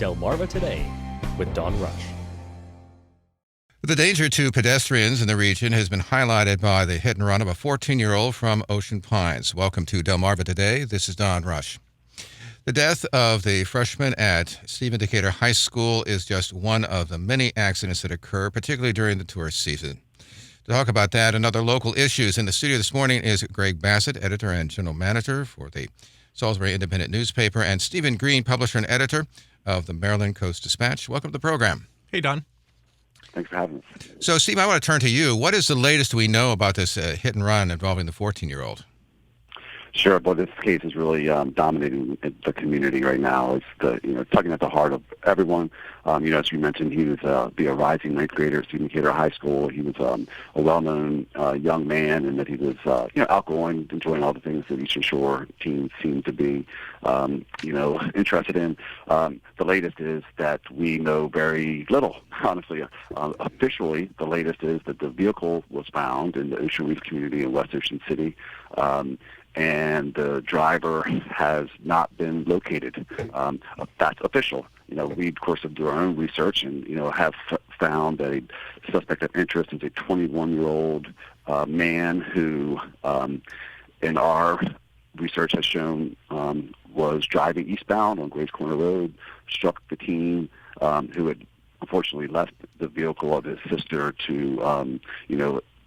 Delmarva Today with Don Rush. The danger to pedestrians in the region has been highlighted by the hit and run of a 14-year-old from Ocean Pines. Welcome to Delmarva Today. This is Don Rush. The death of the freshman at Stephen Decatur High School is just one of the many accidents that occur, particularly during the tourist season. To talk about that and other local issues in the studio this morning is Greg Bassett, editor and general manager for the Salisbury Independent newspaper, and Stephen Green, publisher and editor of the Maryland Coast Dispatch. Welcome to the program. Hey, Don. Thanks for having us. So, Steve, I want to turn to you. What is the latest we know about this hit and run involving the 14-year-old? Sure. Well, this case is really dominating the community right now. It's tugging at the heart of everyone. As you mentioned, he was a rising ninth grader at Stephen Decatur High School. He was a well-known young man, and that he was outgoing, enjoying all the things that Eastern Shore teens seem to be interested in. The latest is that we know very little, honestly. Officially, the latest is that the vehicle was found in the Ocean Reef community in West Ocean City. And the driver has not been located. That's official. We, of course, do our own research and, have found that a suspect of interest is a 21-year-old man who, in our research has shown, was driving eastbound on Grace Corner Road, struck the teen who had unfortunately left the vehicle of his sister to,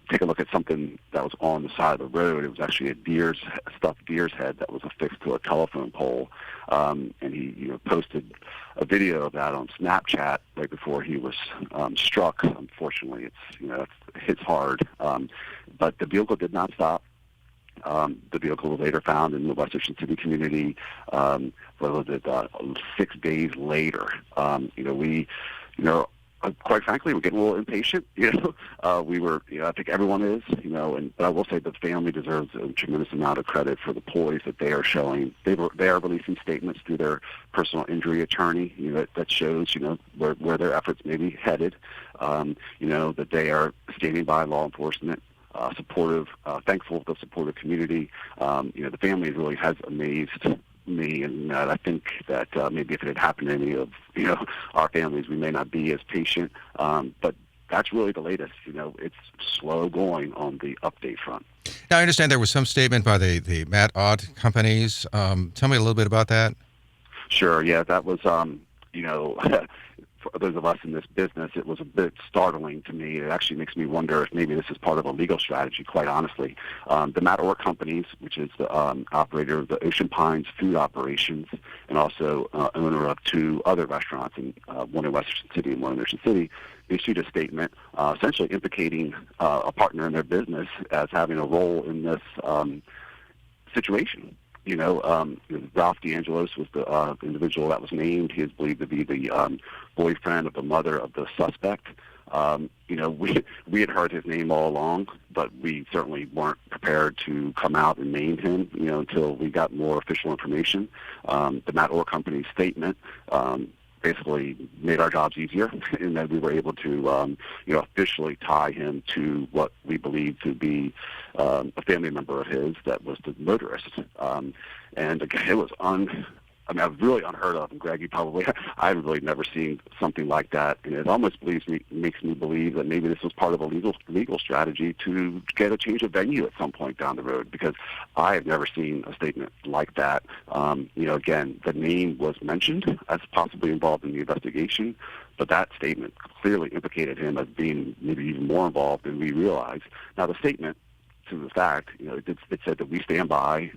take a look at something that was on the side of the road. It was actually a stuffed deer's head that was affixed to a telephone pole. And he posted a video of that on Snapchat right before he was struck. Unfortunately, it hits hard. But the vehicle did not stop. The vehicle was later found in the West Ocean City community, 6 days later. Quite frankly, we're getting a little impatient. I think everyone is. But I will say the family deserves a tremendous amount of credit for the poise that they are showing. They are releasing statements through their personal injury attorney. That shows where their efforts may be headed. That they are standing by law enforcement. Supportive, thankful for the supportive community. The family really has amazed me, and I think that maybe if it had happened to any of our families, we may not be as patient. But that's really the latest. It's slow going on the update front. Now, I understand there was some statement by the Matt Odd companies. Tell me a little bit about that. Sure. Yeah, that was for those of us in this business, it was a bit startling to me. It actually makes me wonder if maybe this is part of a legal strategy, quite honestly. The Matt Orr Companies, which is the operator of the Ocean Pines food operations and also owner of 2 other restaurants, one in Western City and one in Ocean City, issued a statement essentially implicating a partner in their business as having a role in this situation. Ralph DeAngelos was the individual that was named. He is believed to be the boyfriend of the mother of the suspect. We had heard his name all along, but we certainly weren't prepared to come out and name him, until we got more official information. The Matt Orr Company's statement basically made our jobs easier in that we were able to, officially tie him to what we believe to be a family member of his that was the motorist. And again, it was really unheard of. And Greg, I've really never seen something like that. And it almost makes me believe that maybe this was part of a legal strategy to get a change of venue at some point down the road, because I have never seen a statement like that. Again, the name was mentioned as possibly involved in the investigation, but that statement clearly implicated him as being maybe even more involved than we realized. Now, the statement, to the fact, it said that we stand by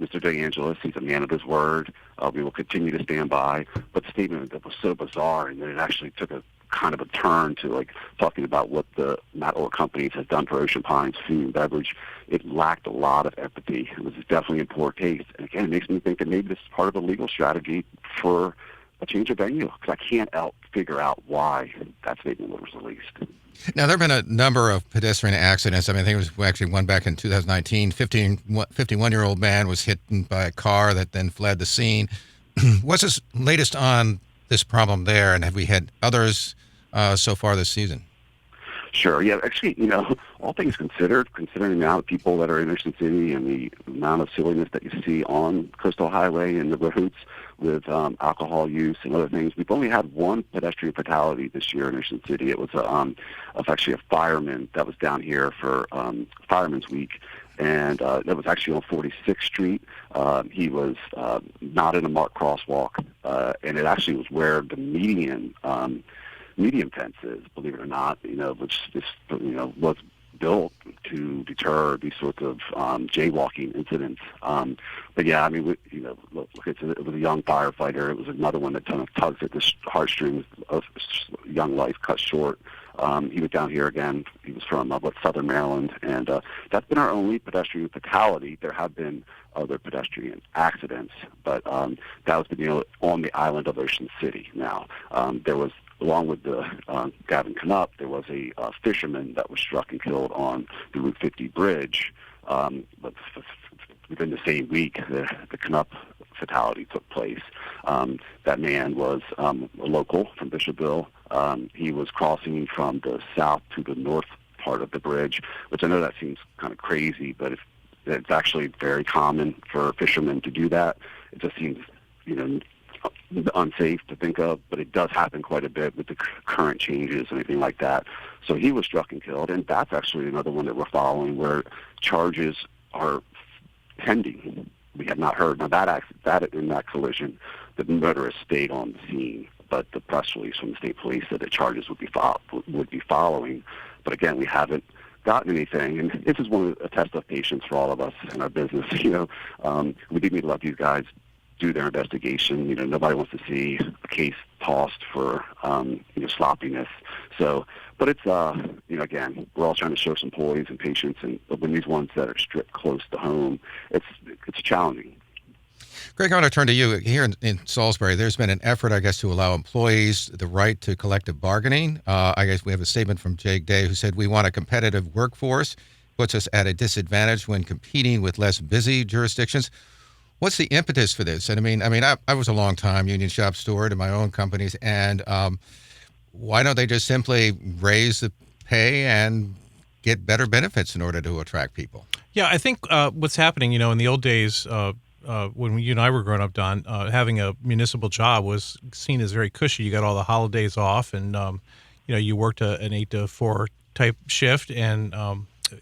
Mr. DeAngelis. He's a man of his word. We will continue to stand by. But the statement that was so bizarre, and then it actually took a kind of a turn to talking about what the Matt Orr Companies has done for Ocean Pines food and beverage. It lacked a lot of empathy. It was definitely in poor taste. And again, it makes me think that maybe this is part of a legal strategy for a change of venue, because I can't figure out why that statement was released. Now, there have been a number of pedestrian accidents. I think it was actually one back in 2019. 51-year-old man was hit by a car that then fled the scene. What's the latest on this problem there, and have we had others so far this season? Sure. Yeah. Actually, all things considered, considering the amount of people that are in Ocean City and the amount of silliness that you see on Coastal Highway and the roads with alcohol use and other things, we've only had one pedestrian fatality this year in Ocean City. It was actually a fireman that was down here for Fireman's Week, and that was actually on 46th Street. He was not in a marked crosswalk, and it actually was where the median fence is, believe it or not, which is, was built to deter these sorts of jaywalking incidents. But yeah, I mean, look, it was a young firefighter. It was another one that kind of tugs at the heartstrings of young life cut short. He was down here again. He was from Southern Maryland, and that's been our only pedestrian fatality. There have been other pedestrian accidents, but that was on the island of Ocean City. Now, there was, along with the Gavin Knupp, there was a fisherman that was struck and killed on the Route 50 bridge. But within the same week, the Knupp fatality took place. That man was a local from Bishopville. He was crossing from the south to the north part of the bridge, which I know that seems kind of crazy, but it's actually very common for fishermen to do that. It just seems, unsafe to think of, but it does happen quite a bit with the current changes and anything like that. So he was struck and killed, and that's actually another one that we're following where charges are pending. We have not heard. Now that in that collision, the motorist stayed on the scene, but the press release from the state police said that charges would be following. But again, we haven't gotten anything, and this is a test of patience for all of us in our business. We do need to let these guys do their investigation. Nobody wants to see a case tossed for sloppiness. So, but it's again, we're all trying to show some poise and patience, and when these ones that are stripped close to home, it's challenging. Greg, I want to turn to you. Here in Salisbury, there's been an effort, I guess, to allow employees the right to collective bargaining. I guess we have a statement from Jake Day who said, "We want a competitive workforce, puts us at a disadvantage when competing with less busy jurisdictions." What's the impetus for this? And I was a long time union shop steward in my own companies, and why don't they just simply raise the pay and get better benefits in order to attract people? Yeah, I think what's happening, in the old days, when you and I were growing up, Don, having a municipal job was seen as very cushy. You got all the holidays off, and you worked an 8 to 4 type shift, and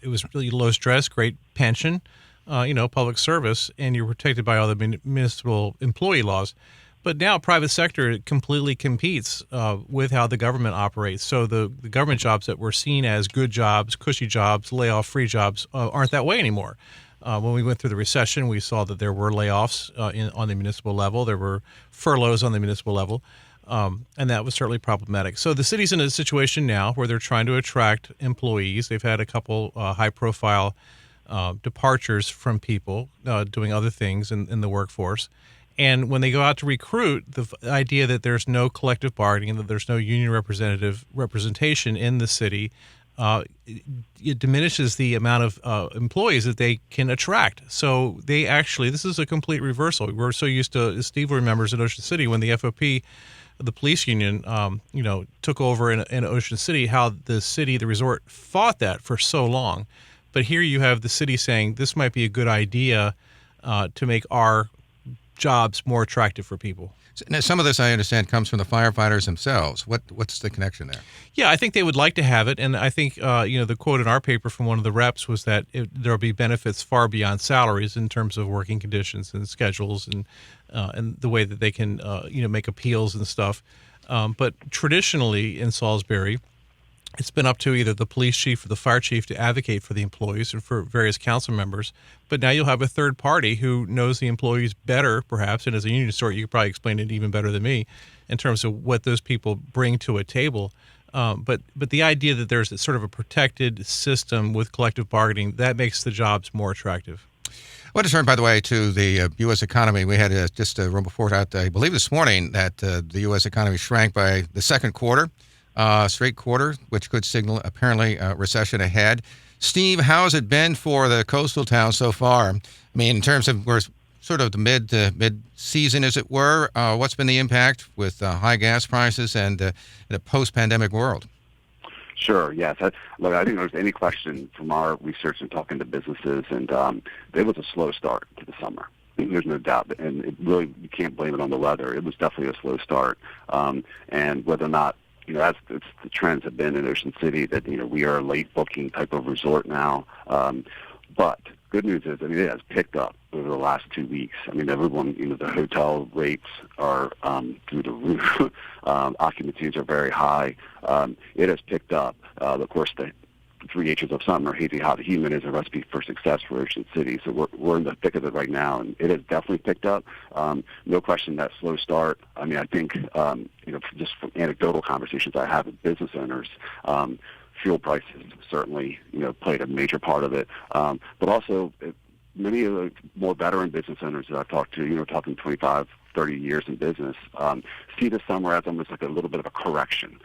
it was really low stress, great pension. Public service, and you're protected by all the municipal employee laws. But now private sector completely competes with how the government operates. So the government jobs that were seen as good jobs, cushy jobs, layoff-free jobs aren't that way anymore. When we went through the recession, we saw that there were layoffs on the municipal level. There were furloughs on the municipal level, and that was certainly problematic. So the city's in a situation now where they're trying to attract employees. They've had a couple high-profile departures from people doing other things in the workforce. And when they go out to recruit, the idea that there's no collective bargaining, that there's no union representation in the city, it diminishes the amount of employees that they can attract. So this is a complete reversal. We're so used to, as Steve remembers in Ocean City, when the FOP, the police union, took over in Ocean City, how the resort fought that for so long. But here you have the city saying this might be a good idea to make our jobs more attractive for people. Now, some of this, I understand, comes from the firefighters themselves. What's the connection there? Yeah, I think they would like to have it. And I think, the quote in our paper from one of the reps was that there will be benefits far beyond salaries in terms of working conditions and schedules and the way that they can, make appeals and stuff. But traditionally in Salisbury, it's been up to either the police chief or the fire chief to advocate for the employees or for various council members. But now you'll have a third party who knows the employees better, perhaps, and as a union store, you could probably explain it even better than me in terms of what those people bring to a table. But the idea that there's sort of a protected system with collective bargaining, that makes the jobs more attractive. I want to turn, by the way, to the U.S. economy. We had just a report out, I believe this morning, that the U.S. economy shrank by the second quarter. Straight quarter, which could signal apparently a recession ahead. Steve, how has it been for the coastal towns so far? In terms of we're sort of the mid-season, as it were. What's been the impact with high gas prices and in a post-pandemic world? Sure. Yes. Look, I think there's any question from our research and talking to businesses, and it was a slow start to the summer. There's no doubt, and it really, you can't blame it on the weather. It was definitely a slow start, and whether or not, as the trends have been in Ocean City, that we are a late booking type of resort now. But good news is, it has picked up over the last 2 weeks. Everyone, the hotel rates are through the roof. Occupancies are very high. It has picked up. Of course, the 3 H's of summer, hazy, hot, humid, is a recipe for success for Ocean City. So we're in the thick of it right now, and it has definitely picked up. No question, that slow start. I think, just from anecdotal conversations I have with business owners, fuel prices certainly, played a major part of it. But also, many of the more veteran business owners that I've talked to, talking 25, 30 years in business, see the summer as almost like a little bit of a correction.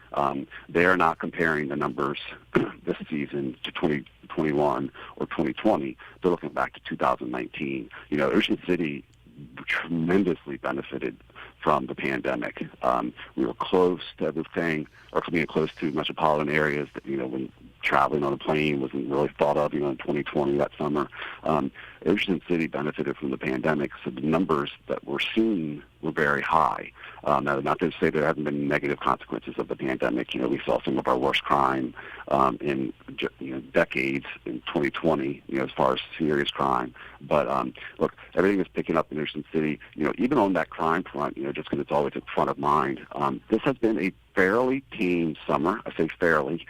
They are not comparing the numbers this season to 2021 or 2020. They're looking back to 2019. Ocean City tremendously benefited from the pandemic. We were close to everything, or being close to metropolitan areas that, when traveling on a plane wasn't really thought of, in 2020, that summer. Ocean City benefited from the pandemic, so the numbers that we're seeing were very high. Now, not to say there haven't been negative consequences of the pandemic. We saw some of our worst crime in decades in 2020, as far as serious crime. But look, everything is picking up in Ocean City. Even on that crime front, just because it's always at the front of mind. This has been a fairly tame summer. I say fairly.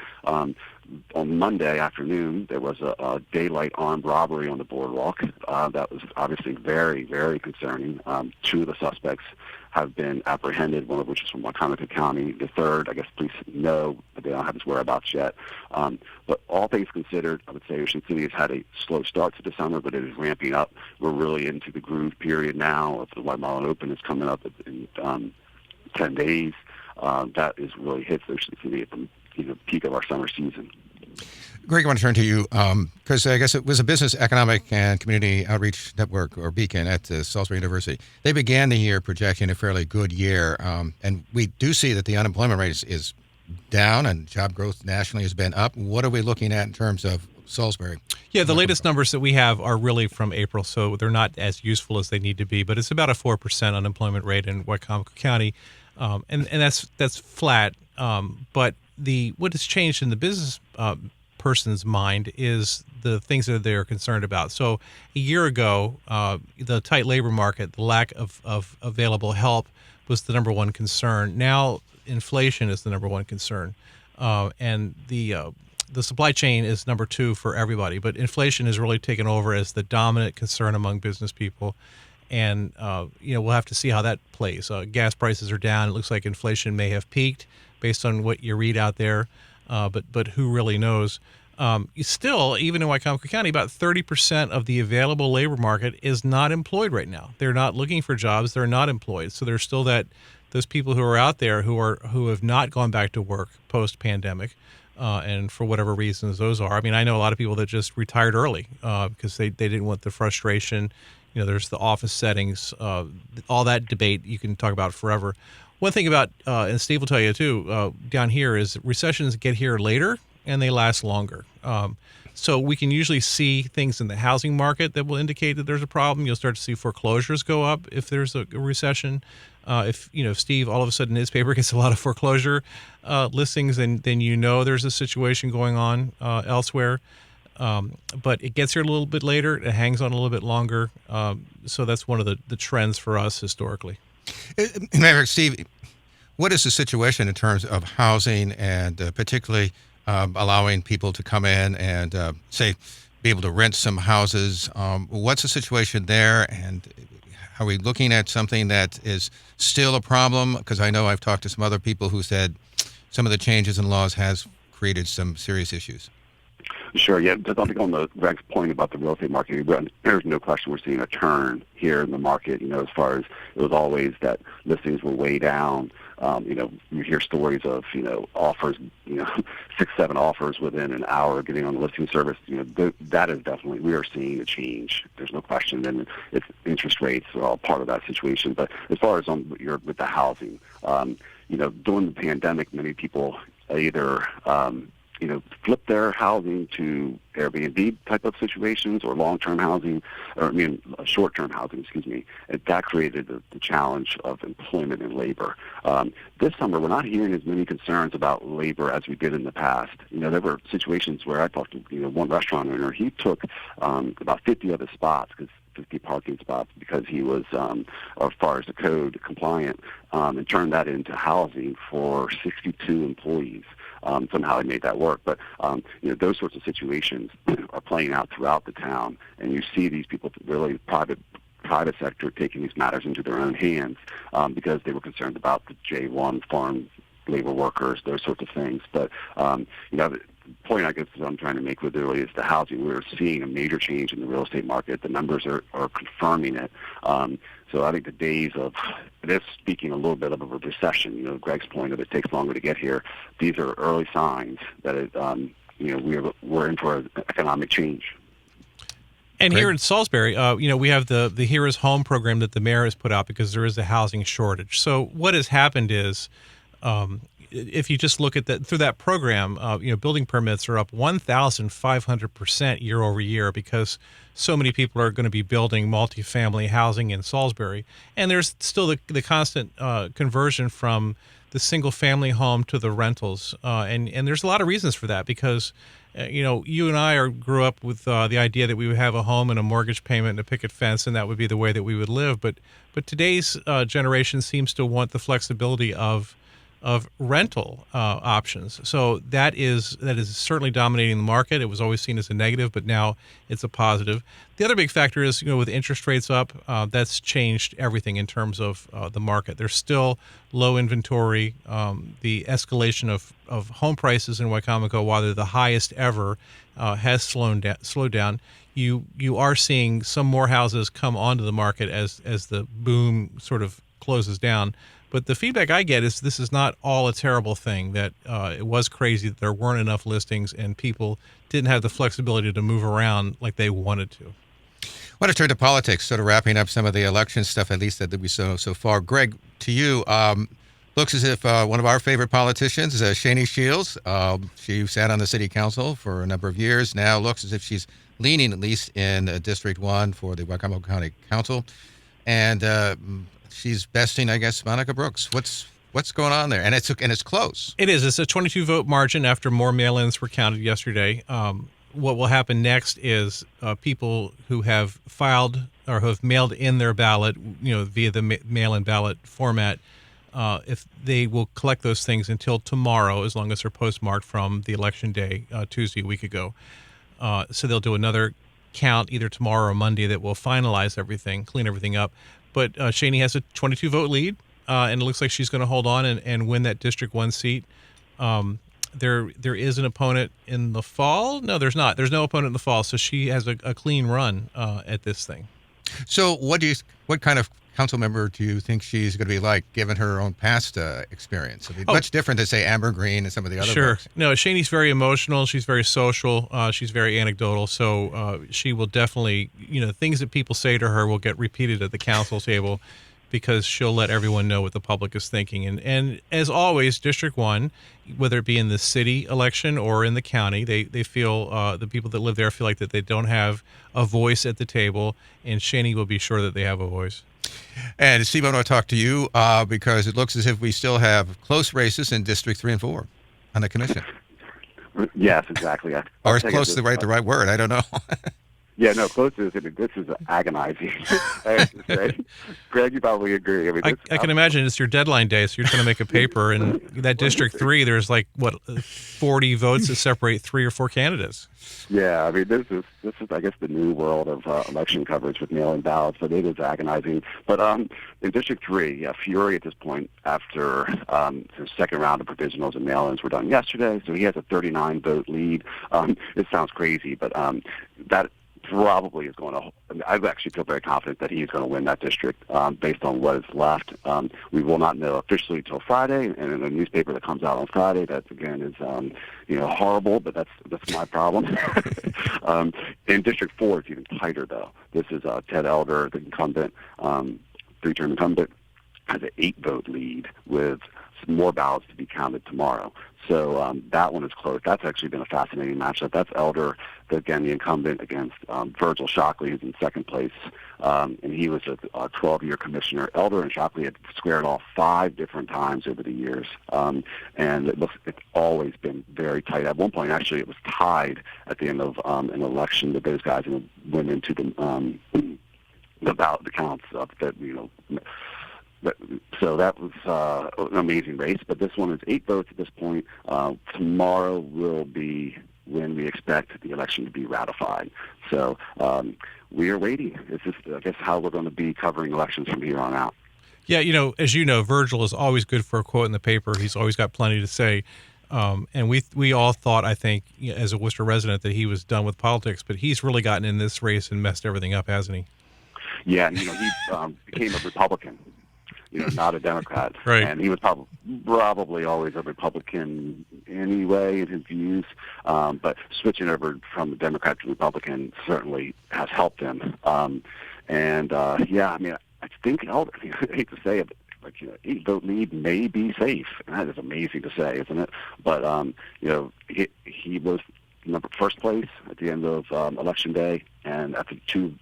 On Monday afternoon, there was a daylight armed robbery on the boardwalk. That was obviously very, very concerning. 2 of the suspects have been apprehended, one of which is from Wacomico County. The third, I guess police know, but they don't have his whereabouts yet. But all things considered, I would say Ocean City has had a slow start to the summer, but it is ramping up. We're really into the groove period now. If the White Mile Open is coming up in 10 days, that is really hits Ocean City at the peak of our summer season. Greg, I want to turn to you because I guess it was a Business, Economic, and Community Outreach Network, or Beacon, at Salisbury University. They began the year projecting a fairly good year, and we do see that the unemployment rate is down and job growth nationally has been up. What are we looking at in terms of Salisbury? Yeah, the latest numbers that we have are really from April, so they're not as useful as they need to be, but it's about a 4% unemployment rate in Wacomico County, and that's flat, but what has changed in the business person's mind is the things that they're concerned about. So a year ago, the tight labor market, the lack of available help was the number one concern. Now inflation is the number one concern, and the supply chain is number 2 for everybody. But inflation has really taken over as the dominant concern among business people. And, we'll have to see how that plays. Gas prices are down. It looks like inflation may have peaked based on what you read out there. But who really knows? Still, even in Wacomico County, about 30% of the available labor market is not employed right now. They're not looking for jobs. They're not employed. So there's still those people who are out there who have not gone back to work post-pandemic. And for whatever reasons those are. I know a lot of people that just retired early because they didn't want the frustration. There's the office settings, all that debate you can talk about forever. One thing about, and Steve will tell you too, down here is recessions get here later and they last longer. So we can usually see things in the housing market that will indicate that there's a problem. You'll start to see foreclosures go up if there's a recession. If Steve all of a sudden his paper gets a lot of foreclosure listings, then there's a situation going on elsewhere. But it gets here a little bit later. It hangs on a little bit longer. So that's one of the trends for us historically. Maverick, Steve, what is the situation in terms of housing and particularly allowing people to come in and, be able to rent some houses? What's the situation there? And are we looking at something that is still a problem? Because I know I've talked to some other people who said some of the changes in laws has created some serious issues. Sure, yeah. Just on the Greg's point about the real estate market, there's no question we're seeing a turn here in the market, as far as it was always that listings were way down. You hear stories of, offers, 6, 7 offers within an hour getting on the listing service. That is definitely, we are seeing a change. There's no question. And it's interest rates are all part of that situation. But as far as with the housing, during the pandemic, many people either flip their housing to Airbnb type of situations or long-term housing, short-term housing, excuse me. And that created the challenge of employment and labor. This summer, we're not hearing as many concerns about labor as we did in the past. There were situations where I talked to one restaurant owner. He took about 50 of his spots, 50 parking spots, because he was, as far as the code, compliant, and turned that into housing for 62 employees. Somehow he made that work. But, those sorts of situations are playing out throughout the town, and you see these people, really private sector, taking these matters into their own hands because they were concerned about the J1 farm labor workers, those sorts of things. But, the point I guess I'm trying to make with it really is the housing. We're seeing a major change in the real estate market. The numbers are confirming it. So I think the days of this, speaking a little bit of a recession, Greg's point of it takes longer to get here, these are early signs that we're in for an economic change. And here in Salisbury, we have the Here is Home program that the mayor has put out because there is a housing shortage. So what has happened is, if you just look at that through that program, building permits are up 1,500% year over year because so many people are going to be building multifamily housing in Salisbury. And there's still the constant conversion from the single family home to the rentals. And there's a lot of reasons for that because, you and I grew up with the idea that we would have a home and a mortgage payment and a picket fence, and that would be the way that we would live. But today's generation seems to want the flexibility of rental options. So that is certainly dominating the market. It was always seen as a negative, but now it's a positive. The other big factor is, with interest rates up, that's changed everything in terms of the market. There's still low inventory. The escalation of home prices in Wicomico, while they're the highest ever, has slowed down. You are seeing some more houses come onto the market as the boom sort of closes down. But the feedback I get is this is not all a terrible thing, that it was crazy that there weren't enough listings and people didn't have the flexibility to move around like they wanted to. I want to turn to politics, sort of wrapping up some of the election stuff, at least that we saw so far. Greg, to you, looks as if one of our favorite politicians, Shani Shields, she sat on the city council for a number of years, now looks as if she's leaning at least in District 1 for the Wicomico County Council. And she's besting, I guess, Monica Brooks. What's going on there? And it's close. It is. It's a 22-vote margin after more mail-ins were counted yesterday. What will happen next is people who have filed or who have mailed in their ballot, via the mail-in ballot format, if they will collect those things until tomorrow, as long as they're postmarked from the election day, Tuesday, a week ago. So they'll do another count either tomorrow or Monday that will finalize everything, clean everything up. But Shani has a 22-vote lead, and it looks like she's going to hold on and win that District 1 seat. There is an opponent in the fall. No, there's not. There's no opponent in the fall, so she has a clean run at this thing. So what kind of council member do you think she's going to be like, given her own past experience? Much different than, say, Amber Green and some of the other folks. No, Shani's very emotional. She's very social. She's very anecdotal. So she will definitely, things that people say to her will get repeated at the council table because she'll let everyone know what the public is thinking. And as always, District 1, whether it be in the city election or in the county, they feel, the people that live there feel like that they don't have a voice at the table, and Shani will be sure that they have a voice. And Steve, I want to talk to you because it looks as if we still have close races in District 3 and 4 on the commission. Yes, exactly. Or is close the right word? I don't know. Yeah, no, close to this is agonizing. I have to say. Greg, you probably agree. I can imagine it's your deadline day, so you're trying to make a paper, and that District 3, there's 40 votes that separate 3 or 4 candidates. Yeah, this is I guess the new world of election coverage with mail-in ballots, but it is agonizing. But in District 3, Fury at this point, after the second round of provisionals and mail-ins were done yesterday, so he has a 39-vote lead. It sounds crazy, but that probably is going to, I actually feel very confident that he's going to win that district based on what is left. We will not know officially until Friday, and in the newspaper that comes out on Friday, that again is horrible, but that's my problem. In District 4, it's even tighter though. This is Ted Elder, the incumbent, 3-term incumbent, has an 8-vote lead with more ballots to be counted tomorrow. So that one is close. That's actually been a fascinating matchup. That's Elder, again, the incumbent, against Virgil Shockley, who's in second place. And he was a 12-year commissioner. Elder and Shockley had squared off 5 different times over the years. And it's always been very tight. At one point, actually, it was tied at the end of an election that those guys went into the ballot, the counts of that, so that was an amazing race. But this one is 8 votes at this point. Tomorrow will be when we expect the election to be ratified. So we are waiting. It's just, I guess, how we're going to be covering elections from here on out. Yeah, as you know, Virgil is always good for a quote in the paper. He's always got plenty to say. And we all thought, I think, as a Worcester resident, that he was done with politics. But he's really gotten in this race and messed everything up, hasn't he? Yeah, and, he became a Republican. Not a Democrat. Right. And he was probably always a Republican anyway in his views. But switching over from the Democrat to Republican certainly has helped him. I think Elder, I hate to say it, but 8-vote lead may be safe. And that is amazing to say, isn't it? But, he was first place at the end of Election Day, and after two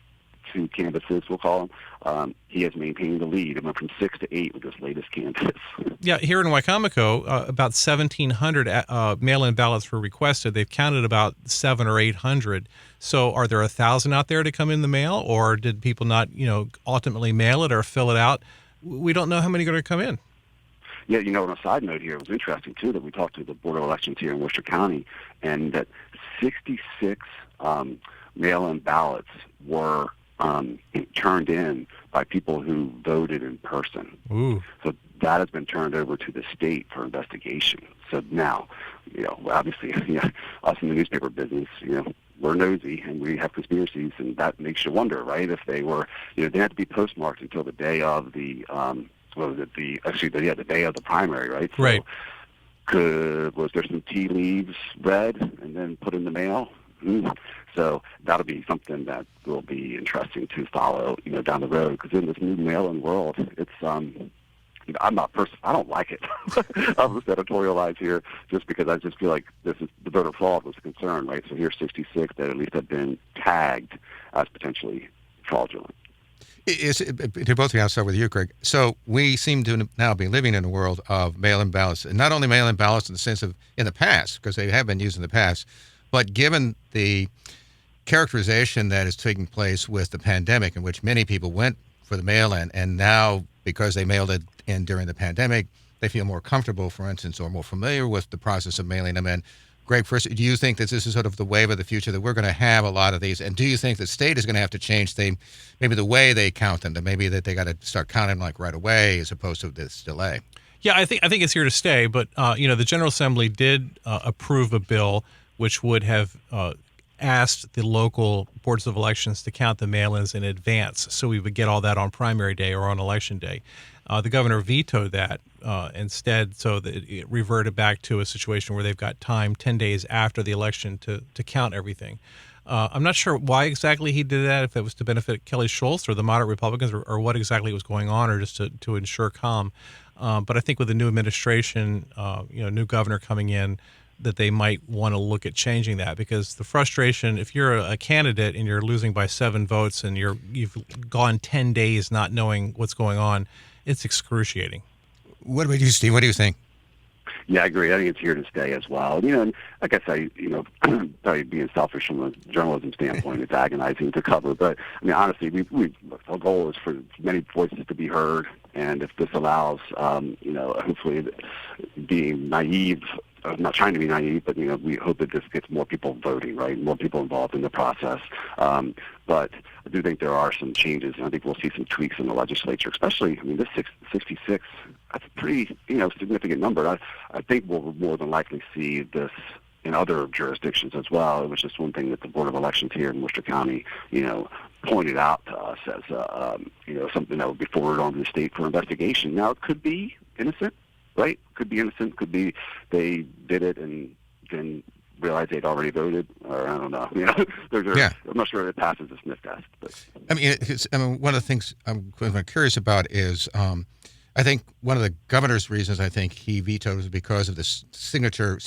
canvases, we'll call them, he has maintained the lead. It went from 6 to 8 with this latest canvass. Yeah, here in Wicomico, about 1,700 mail-in ballots were requested. They've counted about 700 or 800. So are there 1,000 out there to come in the mail, or did people not, ultimately mail it or fill it out? We don't know how many are going to come in. Yeah, on a side note here, it was interesting, too, that we talked to the Board of Elections here in Worcester County, and that 66 mail-in ballots were turned in by people who voted in person. Ooh. So that has been turned over to the state for investigation. So now, obviously, us in the newspaper business, we're nosy and we have conspiracies, and that makes you wonder, right? If they were, they had to be postmarked until the day of the, the day of the primary, right? So right. Was there some tea leaves read and then put in the mail? So that'll be something that will be interesting to follow, down the road. Because in this new mail-in world, it's I don't like it. I'll just editorialize here, just because I just feel like this is the voter fraud was a concern, right? So here's 66 that at least have been tagged as potentially fraudulent. To both of you, I'll start with you, Greg. So we seem to now be living in a world of mail-in ballots, and not only mail-in ballots in the sense of in the past, because they have been used in the past, but given the characterization that is taking place with the pandemic, in which many people went for the mail-in, and now because they mailed it in during the pandemic, they feel more comfortable, for instance, or more familiar with the process of mailing them in. Greg, first, do you think that this is sort of the wave of the future, that we're going to have a lot of these? And do you think the state is going to have to change maybe the way they count them, that maybe that they got to start counting like right away as opposed to this delay? Yeah, I think it's here to stay. But the General Assembly did approve a bill which would have asked the local boards of elections to count the mail-ins in advance, so we would get all that on primary day or on election day. The governor vetoed that instead, so that it reverted back to a situation where they've got time 10 days after the election to count everything. I'm not sure why exactly he did that, if it was to benefit Kelly Schultz or the moderate Republicans, or what exactly was going on, or just to ensure calm. But I think with the new administration, new governor coming in, that they might want to look at changing that, because the frustration, if you're a candidate and you're losing by 7 votes and you've gone 10 days not knowing what's going on, it's excruciating. What about you, Steve? What do you think? Yeah, I agree. I think it's here to stay as well. And like I say, probably being selfish from a journalism standpoint, it's agonizing to cover. But honestly, our goal is for many voices to be heard, and if this allows, hopefully, being naive. I'm not trying to be naive, but we hope that this gets more people voting, right? More people involved in the process. But I do think there are some changes, and I think we'll see some tweaks in the legislature, especially. This 66, that's a pretty significant number. I think we'll more than likely see this in other jurisdictions as well. It was just one thing that the Board of Elections here in Worcester County, pointed out to us as something that would be forwarded on to the state for investigation. Now, it could be innocent. Right? Could be innocent. Could be they did it and then realized they'd already voted, or I don't know. I'm not sure if it passes the sniff test. But one of the things I'm curious about is I think one of the governor's reasons I think he vetoed was because of the signature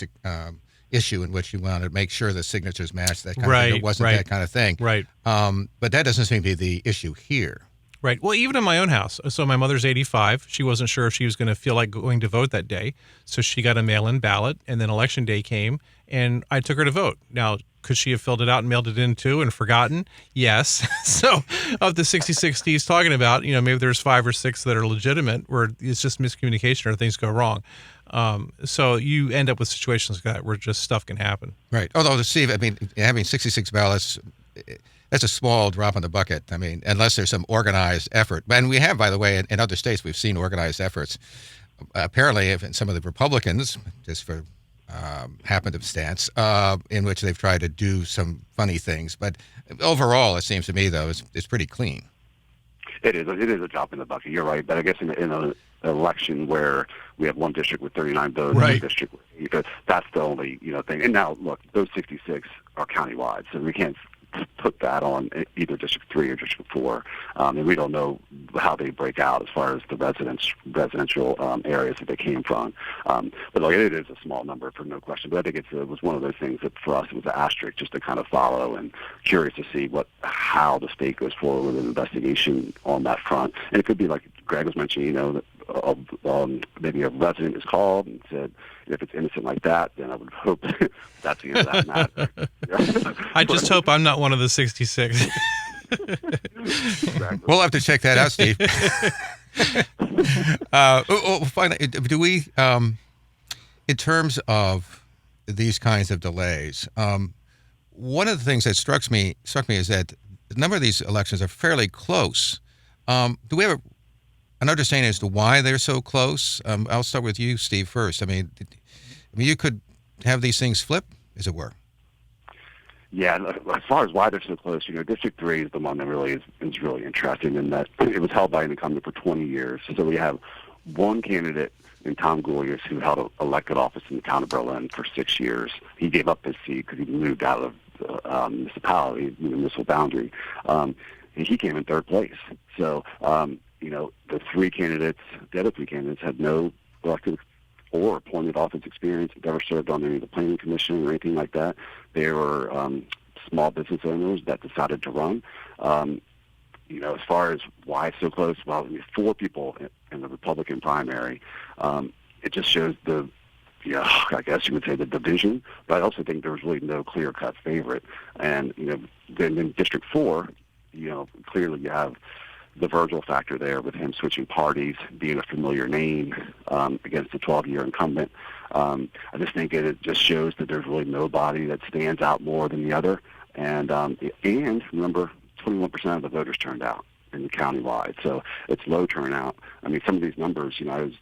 issue in which he wanted to make sure the signatures matched that kind of thing. It wasn't that kind of thing. Right. But that doesn't seem to be the issue here. Right. Well, even in my own house. So my mother's 85. She wasn't sure if she was going to feel like going to vote that day. So she got a mail-in ballot, and then election day came, and I took her to vote. Now, could she have filled it out and mailed it in too and forgotten? Yes. So of the 66 he's talking about, maybe there's 5 or 6 that are legitimate where it's just miscommunication or things go wrong. So you end up with situations like that where just stuff can happen. Right. Although, Steve, I mean, having 66 ballots, that's a small drop in the bucket. I mean, unless there's some organized effort. And we have, by the way, in other states, we've seen organized efforts. Apparently, if some of the Republicans, just for happenstance, in which they've tried to do some funny things. But overall, it seems to me, though, it's pretty clean. It is a drop in the bucket. You're right. But I guess in an election where we have one district with 39 votes, right, one district with, that's the only thing. And now, look, those 66 are countywide, so we can't put that on either District 3 or District 4, and we don't know how they break out as far as the residential areas that they came from. But like, it is a small number for no question. But I think it was one of those things that for us it was an asterisk just to kind of follow and curious to see how the state goes forward with an investigation on that front. And it could be like Greg was mentioning, that maybe a resident is called and said, if it's innocent like that, then I would hope that's the end of that matter. I just hope I'm not one of the 66. Exactly. We'll have to check that out, Steve. Finally, do we, in terms of these kinds of delays, one of the things that struck me is that a number of these elections are fairly close. Do we have an understanding as to why they're so close? I'll start with you, Steve, first. I mean, you could have these things flip, as it were. Yeah, as far as why they're so close, District 3 is the one that really is really interesting in that it was held by an incumbent for 20 years. So we have one candidate in Tom Goyers who held elected office in the town of Berlin for 6 years. He gave up his seat because he moved out of the municipal boundary. And he came in third place. So, the other three candidates had no elected or appointed office experience, never served on any of the planning commission or anything like that. They were small business owners that decided to run. As far as why it's so close, well, I mean, 4 people in the Republican primary. It just shows I guess you would say the division, but I also think there was really no clear-cut favorite. And, then in District 4, clearly you have the Virgil factor there with him switching parties, being a familiar name against the 12-year incumbent. I just think it just shows that there's really nobody that stands out more than the other. And remember, 21% of the voters turned out in the countywide, so it's low turnout. I mean, some of these numbers, I was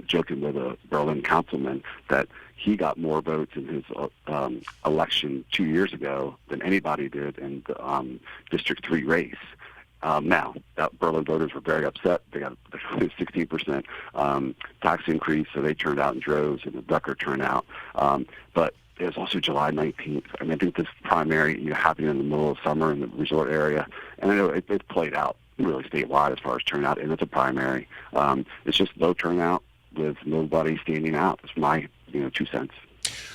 joking with a Berlin councilman that he got more votes in his election 2 years ago than anybody did in the District 3 race. Now, that Berlin voters were very upset. They got a 16% tax increase, so they turned out in droves, and the record turnout. But it was also July 19th. I mean, I think this primary happened in the middle of summer in the resort area, and I know it played out really statewide as far as turnout, and it's a primary. It's just low turnout with nobody standing out. It's my 2 cents.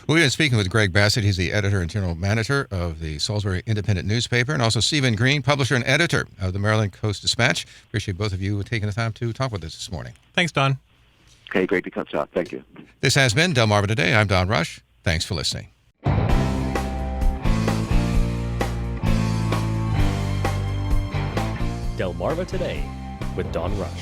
We've been speaking with Greg Bassett. He's the editor and general manager of the Salisbury Independent newspaper, and also Stephen Green, publisher and editor of the Maryland Post-Dispatch. Appreciate both of you taking the time to talk with us this morning. Thanks, Don. Okay, great to catch up. Thank you. This has been Delmarva Today. I'm Don Rush. Thanks for listening. Delmarva Today with Don Rush.